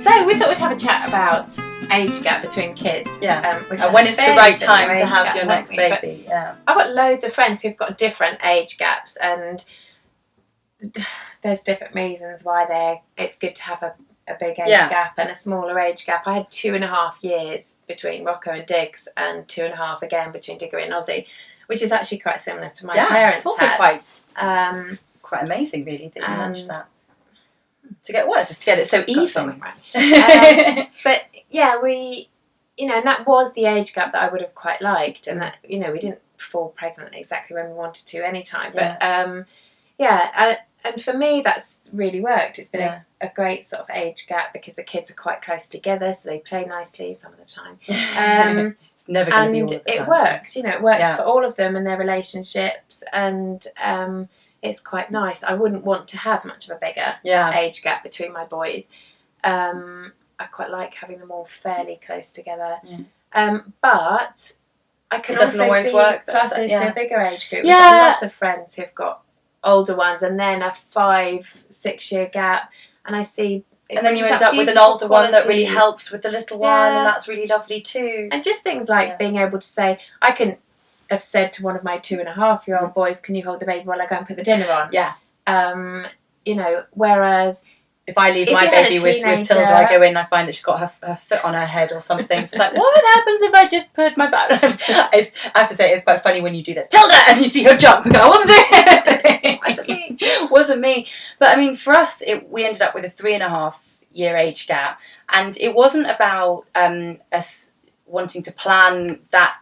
So we thought we'd have a chat about age gap between kids. Yeah. And when is the right time to have your next baby? Yeah. I've got loads of friends who've got different age gaps, and there's different reasons why it's good to have a big age gap and a smaller age gap. I had 2.5 years between Rocco and Diggs, and 2.5 again between Diggory and Ozzy, which is actually quite similar to my parents. It's also had. quite amazing, really, that you managed that. To just to get it so even. Right. But yeah, and that was the age gap that I would have quite liked, and that we didn't fall pregnant exactly when we wanted to anytime. But and for me that's really worked. It's been a great sort of age gap because the kids are quite close together, so they play nicely some of the time. It's never going to be all of the time. It works, it works for all of them and their relationships, and it's quite nice. I wouldn't want to have much of a bigger age gap between my boys. I quite like having them all fairly close together. But I can also always see work pluses to a bigger age group. We've got lots of friends who've got older ones and then a 5-6 year gap, and I see and then you end up with an older one that really helps with the little one, and that's really lovely too. And just things like being able to say, I can have said to one of my 2.5-year-old boys, can you hold the baby while I go and put the dinner on? Whereas if I leave my baby with Tilda, I go in and I find that she's got her foot on her head or something. So it's like, what happens if I just put my back? I have to say, it's quite funny when you do that, Tilda, and you see her jump and go, I wasn't doing anything. Wasn't me. But I mean, for us, we ended up with a 3.5 year age gap, and it wasn't about us wanting to plan that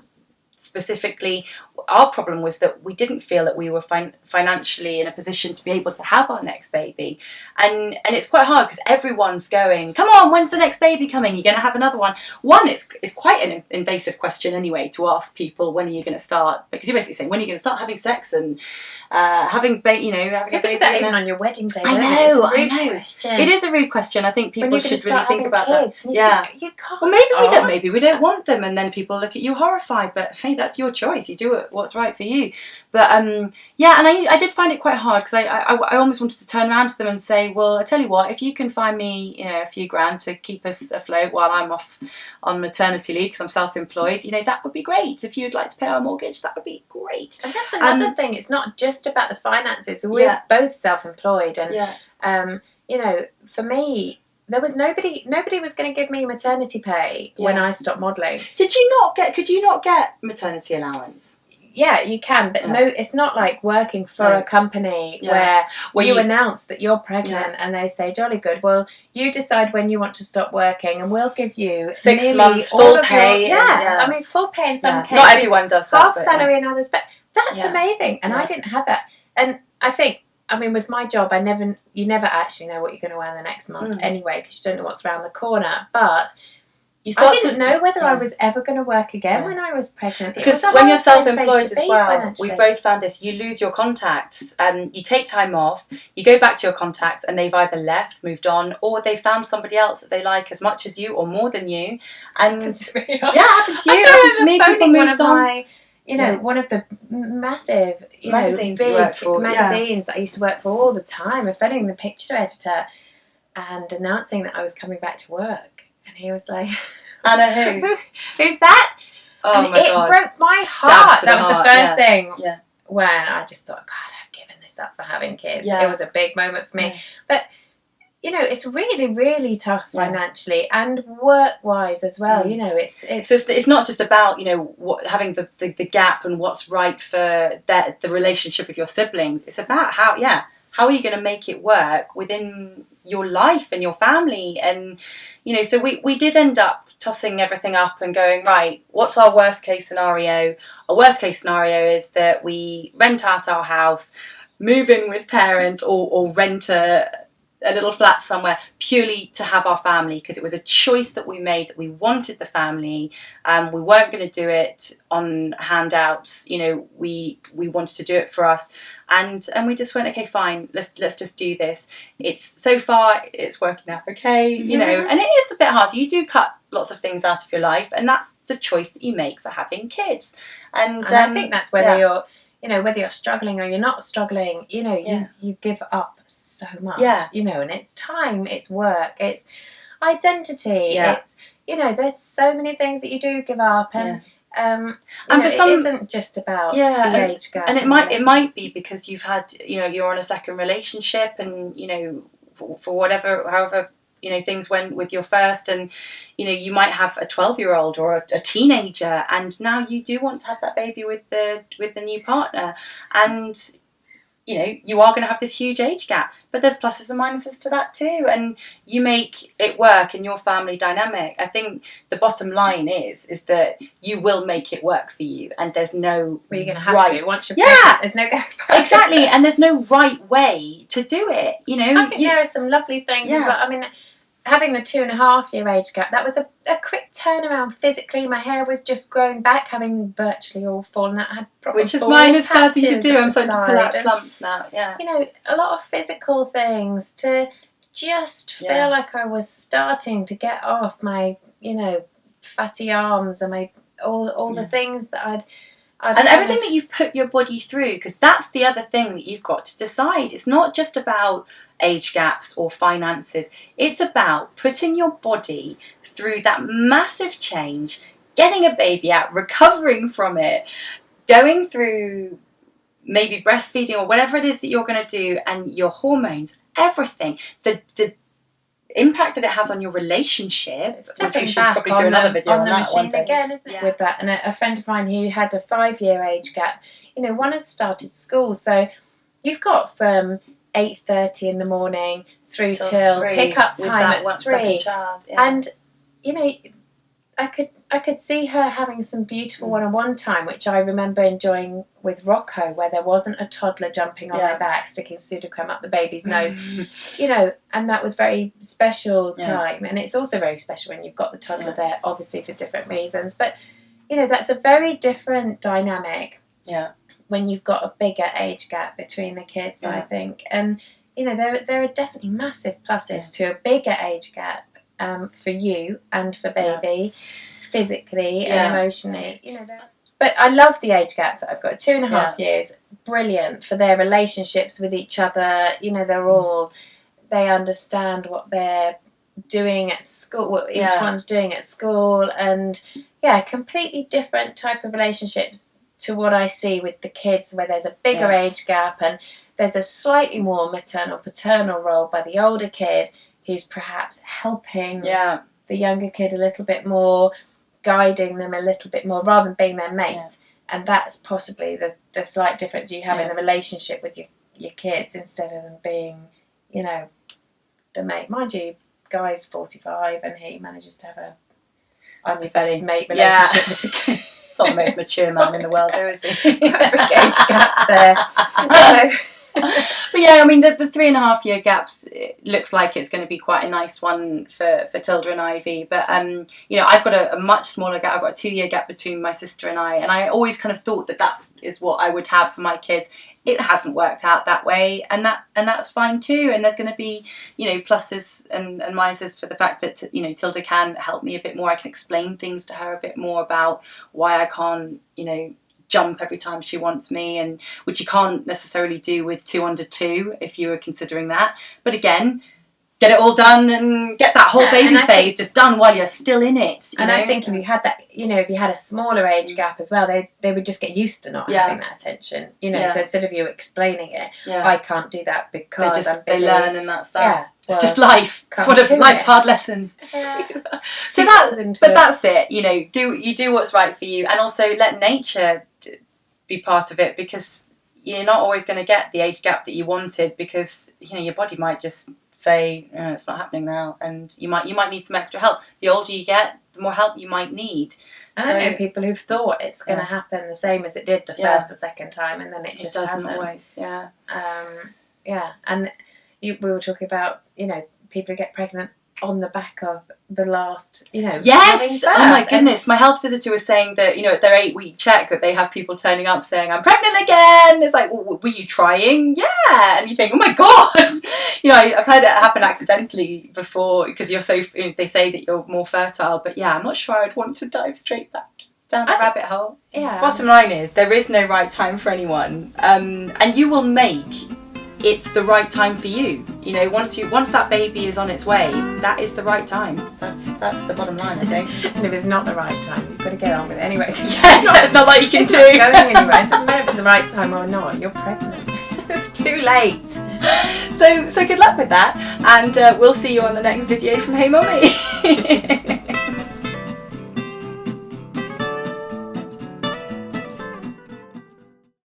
specifically. Our problem was that we didn't feel that we were financially in a position to be able to have our next baby, and it's quite hard because everyone's going, come on, when's the next baby coming? You're going to have another one. It's quite an invasive question anyway to ask people, when are you going to start, because you're basically saying, when are you going to start having sex and having a baby. That even on your wedding day. I know. Question. It is a rude question. I think people should really think about kids, that. Yeah. You can't. Well, maybe we don't want them, and then people look at you horrified. But hey, that's your choice. You do what's right for you. But and I did find it quite hard because I almost wanted to turn around to them and say, well, I tell you what, if you can find me a few grand to keep us afloat while I'm off on maternity leave because I'm self-employed, that would be great. If you'd like to pay our mortgage, that would be great. And that's another thing. It's not just about the finances. We're both self-employed, and for me, there was nobody was going to give me maternity pay when I stopped modelling. Could you not get maternity allowance? Yeah, you can, but no, it's not like working for a company where you announce that you're pregnant and they say, jolly good, well, you decide when you want to stop working and we'll give you 6 months full pay. I mean, full pay in some cases. Not everyone does that. Half salary in others, but that's amazing. And I didn't have that. And I think, with my job, you never actually know what you're going to earn the next month anyway, because you don't know what's around the corner. But I didn't know whether I was ever going to work again when I was pregnant. Because when you're self-employed as well, we've both found this, you lose your contacts, you take time off, you go back to your contacts and they've either left, moved on, or they found somebody else that they like as much as you or more than you. And happened to me. Happened to you, happened to me, people moved on. One of the massive magazines big you work for, magazines that I used to work for all the time, phoning the picture editor and announcing that I was coming back to work. And he was like, Anna who? Who's that? Oh and my God. It broke my heart. That was the first thing when I just thought, God, I've given this up for having kids. Yeah. It was a big moment for me. But it's really, really tough financially and work-wise as well. It's not just about having the gap and what's right for the relationship with your siblings. It's about how are you going to make it work within your life and your family? And so we did end up tossing everything up and going, right, what's our worst case scenario? Our worst case scenario is that we rent out our house, move in with parents, or rent a little flat somewhere purely to have our family, because it was a choice that we made, that we wanted the family. We weren't going to do it on handouts. We wanted to do it for us, and we just went, okay, fine, let's just do this. So far it's working out okay, and it is a bit hard. You do cut lots of things out of your life, and that's the choice that you make for having kids. And I think that's whether you're whether you're struggling or you're not struggling, you give up so much, and it's time, it's work, identity. Yeah. It's, there's so many things that you do give up, and for some, it isn't just about the age gap. And it might be because you've had, you're on a second relationship, and for whatever, however, things went with your first, and you might have a 12-year-old or a teenager, and now you do want to have that baby with the new partner, and you are going to have this huge age gap, but there's pluses and minuses to that too, and you make it work in your family dynamic. I think the bottom line is that you will make it work for you, and there's no you're going to have to once you're pregnant. There's no going back. Exactly, and there's no right way to do it. I think there are some lovely things as well. I mean, having the 2.5-year age gap, that was a quick turnaround physically. My hair was just growing back, having virtually all fallen out. I had proper which is mine is starting to do. I'm starting to pull out clumps now. Yeah. A lot of physical things to just feel like I was starting to get off my, fatty arms and my all the things that I'd and everything that you've put your body through, because that's the other thing that you've got to decide. It's not just about age gaps or finances. It's about putting your body through that massive change, getting a baby out, recovering from it, going through maybe breastfeeding or whatever it is that you're going to do, and your hormones, everything, the impact that it has on your relationship, which we should probably do another video on that one again, isn't it? With that. And a friend of mine who had a 5-year age gap, one had started school, so you've got from 8:30 in the morning through till pick up time at 3, and I could see her having some beautiful one-on-one time, which I remember enjoying with Rocco, where there wasn't a toddler jumping on my back, sticking pseudocreme up the baby's nose, and that was very special time. And it's also very special when you've got the toddler there, obviously for different reasons. But, that's a very different dynamic when you've got a bigger age gap between the kids, I think. And, there are definitely massive pluses to a bigger age gap for you and for baby. Physically and emotionally, but I love the age gap that I've got. 2.5 years, brilliant for their relationships with each other. They understand what they're doing at school, what each one's doing at school, and completely different type of relationships to what I see with the kids, where there's a bigger age gap and there's a slightly more maternal paternal role by the older kid, who's perhaps helping the younger kid a little bit more, guiding them a little bit more, rather than being their mate. And that's possibly the slight difference you have in the relationship with your kids, instead of them being, the mate. Mind you, Guy's 45 and he manages to have I'm your best mate relationship with the kids. Not the most mature man in the world, though, is he? Age gap there. But I mean, the 3.5-year gaps, it looks like it's going to be quite a nice one for Tilda and Ivy. But I've got a much smaller gap. I've got a 2-year gap between my sister and I always kind of thought that is what I would have for my kids. It hasn't worked out that way, and that's fine too. And there's going to be pluses and minuses for the fact that Tilda can help me a bit more. I can explain things to her a bit more about why I can't jump every time she wants me, and which you can't necessarily do with 2 under 2 if you were considering that. But again, get it all done and get that whole baby phase just done while you're still in it. And I think if you had that, if you had a smaller age gap as well, they would just get used to not having that attention. So instead of you explaining it, I can't do that because I'm busy. They learn, and that's that. It's just life. It's one of life's hard lessons. So that's it. Do what's right for you, and also let nature be part of it, because you're not always going to get the age gap that you wanted, because your body might just say it's not happening now, and you might need some extra help. The older you get, the more help you might need. I know people who've thought it's going to happen the same as it did the first or second time, and then it just doesn't hasn't always. And we were talking about people who get pregnant on the back of the last, Yes! Oh my goodness. My health visitor was saying that, at their 8-week check, that they have people turning up saying, I'm pregnant again. It's like, well, were you trying? Yeah. And you think, oh my God. I've heard it happen accidentally before, because you're so, they say that you're more fertile. But I'm not sure I'd want to dive straight back down the rabbit hole. Yeah. Bottom line is, there is no right time for anyone. And you will make it's the right time for you. You know, once that baby is on its way, that is the right time. That's the bottom line, I think. And if it's not the right time, you've got to get on with it anyway. Yes, it's not like you can it's do. Not going anywhere. It doesn't matter if it's the right time or not. You're pregnant. It's too late. So good luck with that, and we'll see you on the next video from Hey Mummy.